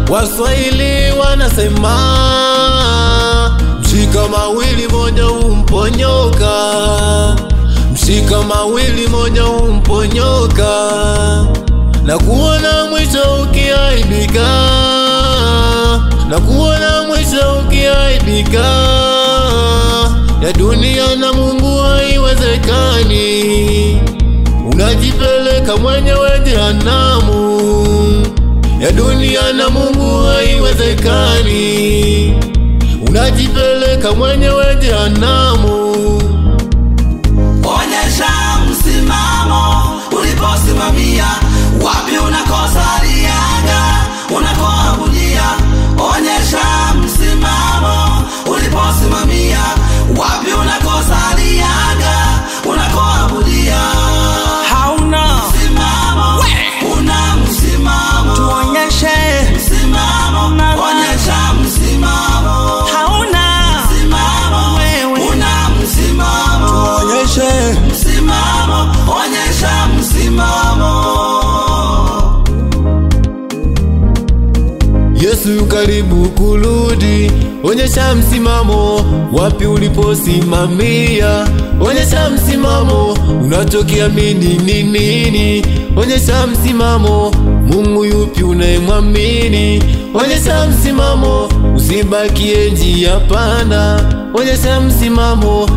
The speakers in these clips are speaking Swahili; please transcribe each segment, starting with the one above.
Waswahili wanasema mshika mawili moja umponyoka, mshika mawili moja umponyoka, na kuona mwisho ukiaibika, na kuona mwisho ukiaibika. Ya dunia na Mungu haiwezekani, unajipeleka mwenyewe jehanamu. Ya dunia na Mungu haiwezekani, unajipeleka mwenyewe jehanamu. Onyesha msimamo uliposimamia, wapi unakosa riaga, unakoabudia. Onyesha msimamo uliposimamia, wapi unakosa riaga, unakoabudia. Hauna msimamo, una msimamo. Tuonyeshe msimamo, onyesha msimamo. Hauna msimamo, wewe una msimamo. tuonyeshe msimamo, onyesha msimamo. Yesu karibu kurudi, onyesha msimamo, wapi uliposimamia. Onyesha msimamo, unachokiamini ni nini. Onyesha msimamo, Mungu yupi unayemwamini. Onyesha msimamo, usibakie njia panda. Onyesha msimamo.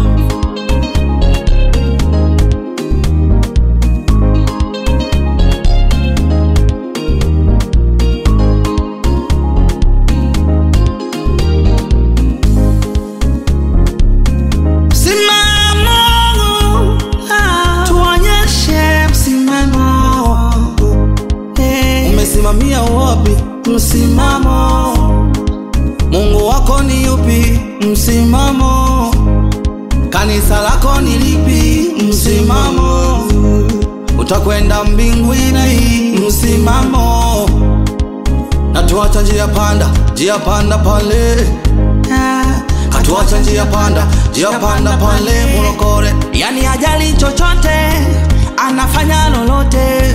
Umesimamia wapi? Msimamo. Mungu wako ni yupi? Msimamo. Kanisa lako ni lipi? Msimamo. Utakwenda mbinguni? Msimamo. Na tuacha njia panda pale. Katuacha njia panda pale Mulokole. Yani ajali chochote, anafanya lolote,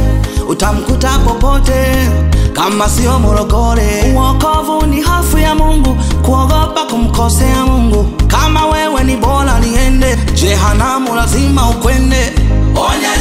utamkuta popote kama sio Mulokole. Uokovu ni hofu ya Mungu, kuogopa kumkosea Mungu. Kama wewe ni bora niende jehanamu, lazima ukwende. Onyesha